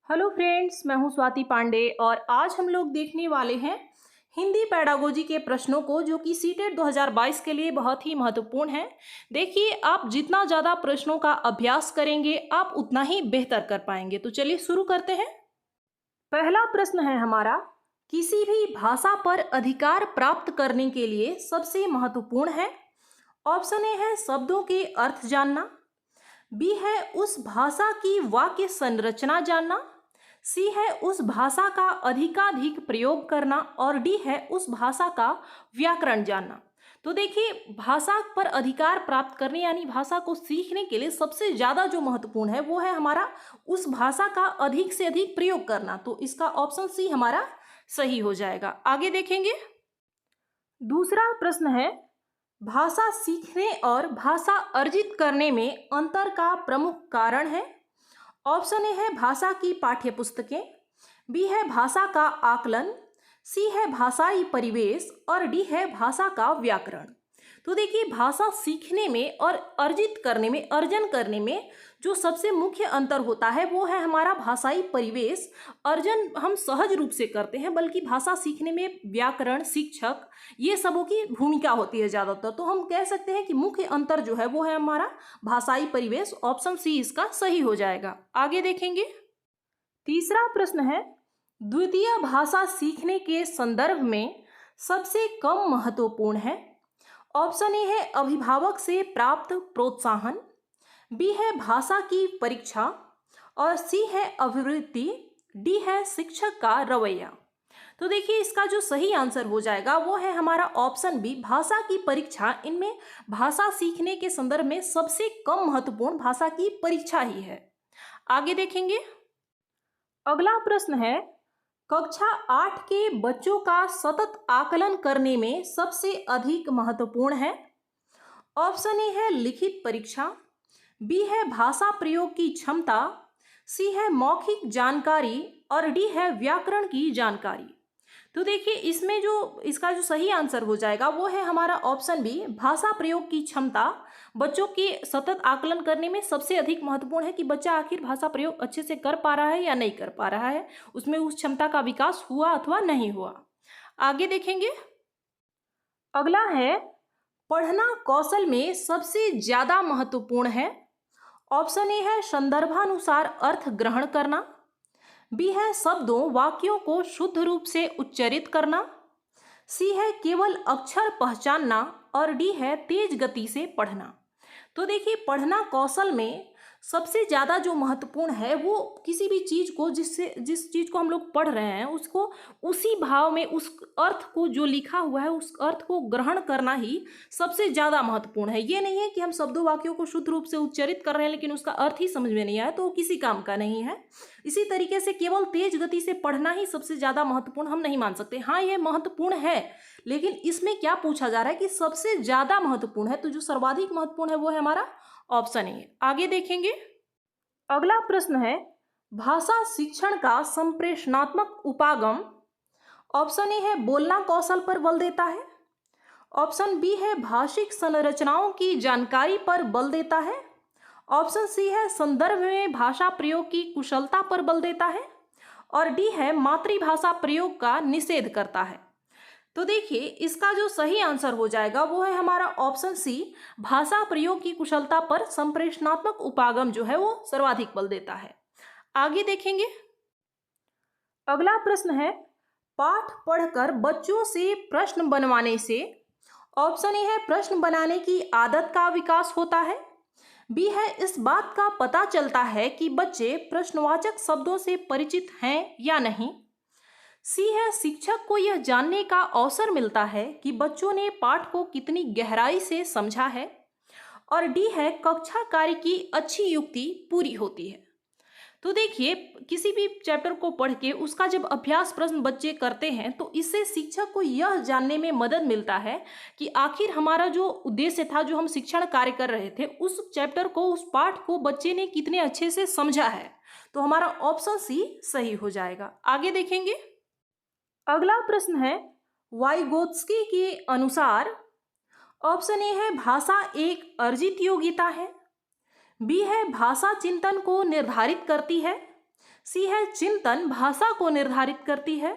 Hello friends, मैं हूं स्वाति पांडे और आज हम लोग देखने वाले हैं हिंदी पेडागोजी के प्रश्नों को, जो कि सीटेट 2022 के लिए बहुत ही महत्वपूर्ण है। देखिए, आप जितना ज़्यादा प्रश्नों का अभ्यास करेंगे आप उतना ही बेहतर कर पाएंगे। तो चलिए शुरू करते हैं। पहला प्रश्न है हमारा, किसी भी भाषा पर अधिकार प्राप्त करने के लिए सबसे महत्वपूर्ण है। ऑप्शन ए है शब्दों के अर्थ जानना, बी है उस भाषा की वाक्य संरचना जानना, सी है उस भाषा का अधिकाधिक प्रयोग करना और डी है उस भाषा का व्याकरण जानना। तो देखिए, भाषा पर अधिकार प्राप्त करने यानी भाषा को सीखने के लिए सबसे ज़्यादा जो महत्वपूर्ण है वो है हमारा उस भाषा का अधिक से अधिक प्रयोग करना। तो इसका ऑप्शन सी हमारा सही हो जाएगा। आगे देखेंगे। दूसरा प्रश्न है, भाषा सीखने और भाषा अर्जित करने में अंतर का प्रमुख कारण है। ऑप्शन ए है भाषा की पाठ्य पुस्तकें, बी है भाषा का आकलन, सी है भाषाई परिवेश और डी है भाषा का व्याकरण। तो देखिए, भाषा सीखने में और अर्जित करने में, अर्जन करने में जो सबसे मुख्य अंतर होता है वो है हमारा भाषाई परिवेश। अर्जन हम सहज रूप से करते हैं, बल्कि भाषा सीखने में व्याकरण, शिक्षक, ये सबों की भूमिका होती है ज़्यादातर। तो हम कह सकते हैं कि मुख्य अंतर जो है वो है हमारा भाषाई परिवेश। ऑप्शन सी इसका सही हो जाएगा। आगे देखेंगे। तीसरा प्रश्न है, द्वितीय भाषा सीखने के संदर्भ में सबसे कम महत्वपूर्ण है। ऑप्शन ए है अभिभावक से प्राप्त प्रोत्साहन, बी है भाषा की परीक्षा और सी है अभिवृत्ति, डी है शिक्षक का रवैया। तो देखिए, इसका जो सही आंसर हो जाएगा वो है हमारा ऑप्शन बी, भाषा की परीक्षा। इनमें भाषा सीखने के संदर्भ में सबसे कम महत्वपूर्ण भाषा की परीक्षा ही है। आगे देखेंगे। अगला प्रश्न है, कक्षा 8 के बच्चों का सतत आकलन करने में सबसे अधिक महत्वपूर्ण है। ऑप्शन ए है लिखित परीक्षा, बी है भाषा प्रयोग की क्षमता, सी है मौखिक जानकारी और डी है व्याकरण की जानकारी। तो देखिए, इसमें जो इसका जो सही आंसर हो जाएगा वो है हमारा ऑप्शन बी, भाषा प्रयोग की क्षमता। बच्चों के सतत आकलन करने में सबसे अधिक महत्वपूर्ण है कि बच्चा आखिर भाषा प्रयोग अच्छे से कर पा रहा है या नहीं कर पा रहा है, उसमें उस क्षमता का विकास हुआ अथवा नहीं हुआ। आगे देखेंगे। अगला है, पढ़ना कौशल में सबसे ज्यादा महत्वपूर्ण है। ऑप्शन ए है संदर्भानुसार अर्थ ग्रहण करना, बी है शब्दों वाक्यों को शुद्ध रूप से उच्चारित करना, सी है केवल अक्षर पहचानना और डी है तेज गति से पढ़ना। तो देखिए, पढ़ना कौशल में सबसे ज़्यादा जो महत्वपूर्ण है वो किसी भी चीज़ को जिस चीज़ को हम लोग पढ़ रहे हैं उसको उसी भाव में, उस अर्थ को जो लिखा हुआ है उस अर्थ को ग्रहण करना ही सबसे ज़्यादा महत्वपूर्ण है। ये नहीं है कि हम शब्दों वाक्यों को शुद्ध रूप से उच्चारित कर रहे हैं लेकिन उसका अर्थ ही समझ में नहीं आया तो वो किसी काम का नहीं है। इसी तरीके से केवल तेज गति से पढ़ना ही सबसे ज़्यादा महत्वपूर्ण हम नहीं मान सकते। हाँ, ये महत्वपूर्ण है, लेकिन इसमें क्या पूछा जा रहा है कि सबसे ज़्यादा महत्वपूर्ण है, तो जो सर्वाधिक महत्वपूर्ण है वो है हमारा ऑप्शन ए। आगे देखेंगे। अगला प्रश्न है, भाषा शिक्षण का संप्रेषणात्मक उपागम। ऑप्शन ए है बोलना कौशल पर बल देता है, ऑप्शन बी है भाषिक संरचनाओं की जानकारी पर बल देता है, ऑप्शन सी है संदर्भ में भाषा प्रयोग की कुशलता पर बल देता है और डी है मातृभाषा प्रयोग का निषेध करता है। तो देखिए, इसका जो सही आंसर हो जाएगा वो है हमारा ऑप्शन सी, भाषा प्रयोग की कुशलता पर संप्रेषणात्मक उपागम जो है वो सर्वाधिक बल देता है। आगे देखेंगे। अगला प्रश्न है, पाठ पढ़कर बच्चों से प्रश्न बनवाने से। ऑप्शन ए है प्रश्न बनाने की आदत का विकास होता है, बी है इस बात का पता चलता है कि बच्चे प्रश्नवाचक शब्दों से परिचित हैं या नहीं, सी है शिक्षक को यह जानने का अवसर मिलता है कि बच्चों ने पाठ को कितनी गहराई से समझा है और डी है कक्षा कार्य की अच्छी युक्ति पूरी होती है। तो देखिए, किसी भी चैप्टर को पढ़ के उसका जब अभ्यास प्रश्न बच्चे करते हैं तो इससे शिक्षक को यह जानने में मदद मिलता है कि आखिर हमारा जो उद्देश्य था, जो हम शिक्षण कार्य कर रहे थे, उस चैप्टर को, उस पाठ को बच्चे ने कितने अच्छे से समझा है। तो हमारा ऑप्शन सी सही हो जाएगा। आगे देखेंगे। अगला प्रश्न है, वाइगोत्स्की के अनुसार। ऑप्शन ए है भाषा एक अर्जित योग्यता है, बी है भाषा चिंतन को निर्धारित करती है, सी है चिंतन भाषा को निर्धारित करती है।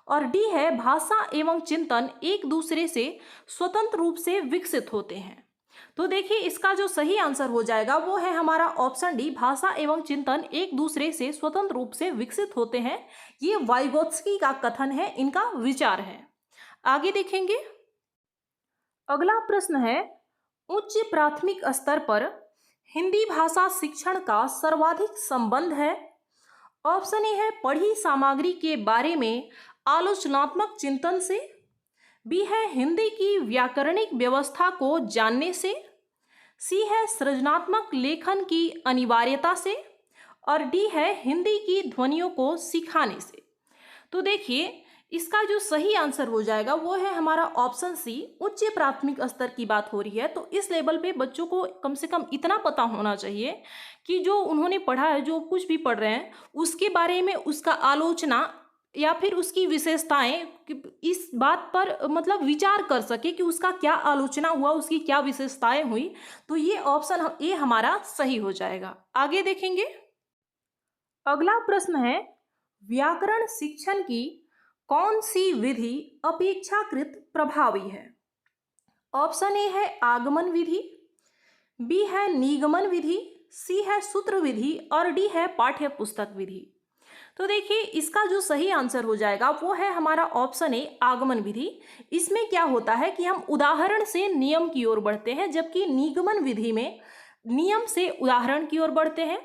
और डी है भाषा एवं चिंतन एक दूसरे से स्वतंत्र रूप से विकसित होते हैं। तो देखिए इसका जो सही आंसर हो जाएगा वो है हमारा ऑप्शन डी, भाषा एवं चिंतन एक दूसरे से स्वतंत्र रूप से विकसित होते हैं। ये वाइगोत्स्की का कथन है, इनका विचार है। आगे देखेंगे, अगला प्रश्न है उच्च प्राथमिक स्तर पर हिंदी भाषा शिक्षण का सर्वाधिक संबंध है। ऑप्शन ए है पढ़ी सामग्री के बारे में आलोचनात्मक चिंतन से, बी है हिंदी की व्याकरणिक व्यवस्था को जानने से, सी है सृजनात्मक लेखन की अनिवार्यता से, और डी है हिंदी की ध्वनियों को सिखाने से। तो देखिए इसका जो सही आंसर हो जाएगा वो है हमारा ऑप्शन सी, उच्च प्राथमिक स्तर की बात हो रही है। तो इस लेवल पे बच्चों को कम से कम इतना पता होना चाहिए कि जो उन्होंने पढ़ा है, जो कुछ भी पढ़ रहे हैं उसके बारे में उसका आलोचना या फिर उसकी विशेषताएं, इस बात पर मतलब विचार कर सके कि उसका क्या आलोचना हुआ, उसकी क्या विशेषताएं हुई। तो ये ऑप्शन ए हमारा सही हो जाएगा। आगे देखेंगे, अगला प्रश्न है व्याकरण शिक्षण की कौन सी विधि अपेक्षाकृत प्रभावी है। ऑप्शन ए है आगमन विधि, बी है निगमन विधि, सी है सूत्र विधि, और डी है पाठ्य पुस्तक विधि। तो देखिए इसका जो सही आंसर हो जाएगा वो है हमारा ऑप्शन ए, आगमन विधि। इसमें क्या होता है कि हम उदाहरण से नियम की ओर बढ़ते हैं, जबकि निगमन विधि में नियम से उदाहरण की ओर बढ़ते हैं।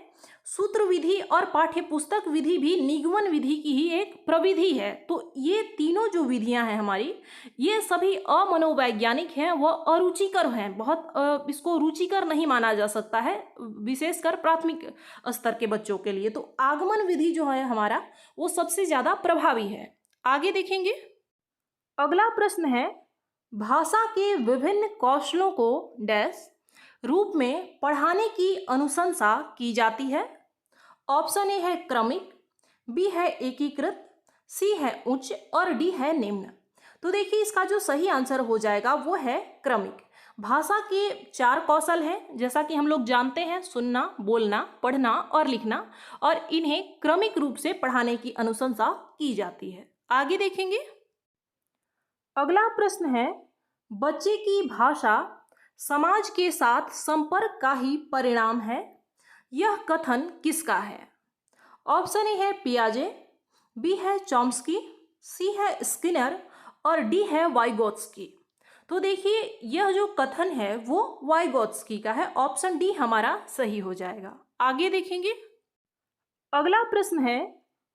सूत्र विधि और पाठ्य पुस्तक विधि भी निगमन विधि की ही एक प्रविधि है। तो ये तीनों जो विधियां हैं हमारी, ये सभी अमनोवैज्ञानिक हैं, वह अरुचिकर हैं, बहुत इसको रुचिकर नहीं माना जा सकता है, विशेषकर प्राथमिक स्तर के बच्चों के लिए। तो आगमन विधि जो है हमारा वो सबसे ज़्यादा प्रभावी है। आगे देखेंगे, अगला प्रश्न है भाषा के विभिन्न कौशलों को डैश रूप में पढ़ाने की अनुशंसा की जाती है। ऑप्शन ए है क्रमिक, बी है एकीकृत, सी है उच्च, और डी है निम्न। तो देखिए इसका जो सही आंसर हो जाएगा वो है क्रमिक। भाषा के 4 कौशल हैं, जैसा कि हम लोग जानते हैं, सुनना, बोलना, पढ़ना और लिखना, और इन्हें क्रमिक रूप से पढ़ाने की अनुशंसा की जाती है। आगे देखेंगे, अगला प्रश्न है बच्चे की भाषा समाज के साथ संपर्क का ही परिणाम है, यह कथन किसका है। ऑप्शन ए है पियाजे, बी है चॉम्स्की, सी है स्किनर, और डी है वाइगोत्स्की। तो देखिए यह जो कथन है वो वाइगोत्स्की का है। ऑप्शन डी हमारा सही हो जाएगा। आगे देखेंगे, अगला प्रश्न है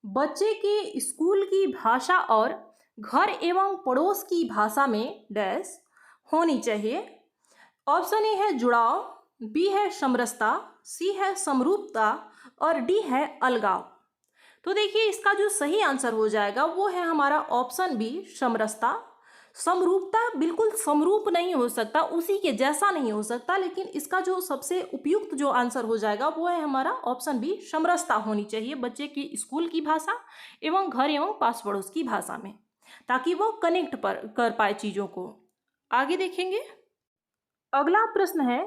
बच्चे के स्कूल की भाषा और घर एवं पड़ोस की भाषा में डैश होनी चाहिए। ऑप्शन ए है जुड़ाव, बी है समरसता, सी है समरूपता, और डी है अलगाव। तो देखिए इसका जो सही आंसर हो जाएगा वो है हमारा ऑप्शन बी, समरसता। समरूपता बिल्कुल समरूप नहीं हो सकता, उसी के जैसा नहीं हो सकता, लेकिन इसका जो सबसे उपयुक्त जो आंसर हो जाएगा वो है हमारा ऑप्शन बी, समरसता होनी चाहिए बच्चे की स्कूल की भाषा एवं घर एवं पास पड़ोस की भाषा में, ताकि वो कनेक्ट कर पाए चीज़ों को। आगे देखेंगे, अगला प्रश्न है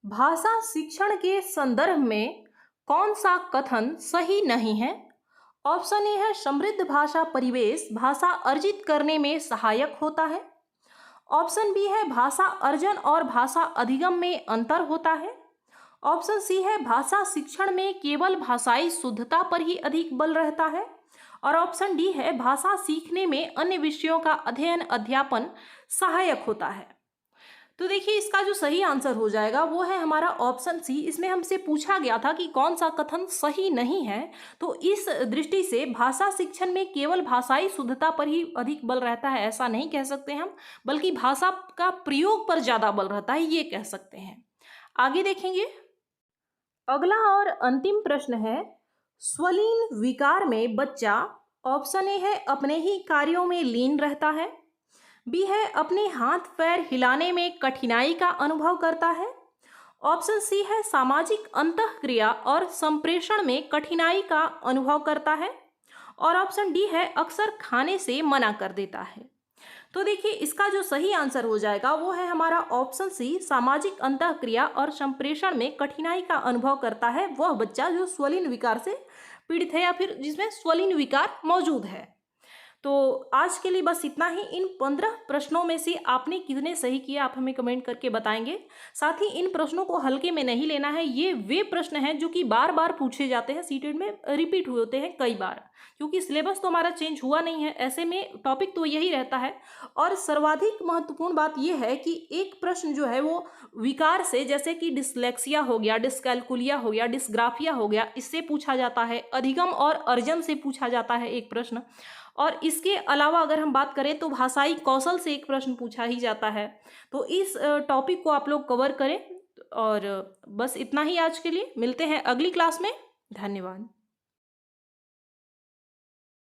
भाषा शिक्षण के संदर्भ में कौन सा कथन सही नहीं है। ऑप्शन ए है समृद्ध भाषा परिवेश भाषा अर्जित करने में सहायक होता है। ऑप्शन बी है भाषा अर्जन और भाषा अधिगम में अंतर होता है। ऑप्शन सी है भाषा शिक्षण में केवल भाषाई शुद्धता पर ही अधिक बल रहता है। और ऑप्शन डी है भाषा सीखने में अन्य विषयों का अध्ययन अध्यापन सहायक होता है। तो देखिए इसका जो सही आंसर हो जाएगा वो है हमारा ऑप्शन सी। इसमें हमसे पूछा गया था कि कौन सा कथन सही नहीं है, तो इस दृष्टि से भाषा शिक्षण में केवल भाषाई शुद्धता पर ही अधिक बल रहता है ऐसा नहीं कह सकते हम, बल्कि भाषा का प्रयोग पर ज़्यादा बल रहता है ये कह सकते हैं। आगे देखेंगे, अगला और अंतिम प्रश्न है स्वलीन विकार में बच्चा ऑप्शन ए है अपने ही कार्यों में लीन रहता है, बी है अपने हाथ पैर हिलाने में कठिनाई का अनुभव करता है, ऑप्शन सी है सामाजिक अंतःक्रिया और संप्रेषण में कठिनाई का अनुभव करता है, और ऑप्शन डी है अक्सर खाने से मना कर देता है। तो देखिए इसका जो सही आंसर हो जाएगा वो है हमारा ऑप्शन सी, सामाजिक अंतःक्रिया और संप्रेषण में कठिनाई का अनुभव करता है वह बच्चा जो स्वलीन विकार से पीड़ित है या फिर जिसमें स्वलिन विकार मौजूद है। तो आज के लिए बस इतना ही। इन 15 प्रश्नों में से आपने कितने सही किए आप हमें कमेंट करके बताएंगे। साथ ही इन प्रश्नों को हल्के में नहीं लेना है। ये वे प्रश्न हैं जो कि बार बार पूछे जाते हैं, सीटेट में रिपीट हुए होते हैं कई बार, क्योंकि सिलेबस तो हमारा चेंज हुआ नहीं है। ऐसे में टॉपिक तो यही रहता है। और सर्वाधिक महत्वपूर्ण बात यह है कि एक प्रश्न जो है वो विकार से, जैसे कि डिसलेक्सिया हो गया, डिसकैलकुलिया हो गया, डिसग्राफिया हो गया, इससे पूछा जाता है। अधिगम और अर्जन से पूछा जाता है एक प्रश्न। और इसके अलावा अगर हम बात करें तो भाषाई कौशल से एक प्रश्न पूछा ही जाता है। तो इस टॉपिक को आप लोग कवर करें। और बस इतना ही आज के लिए। मिलते हैं अगली क्लास में। धन्यवाद।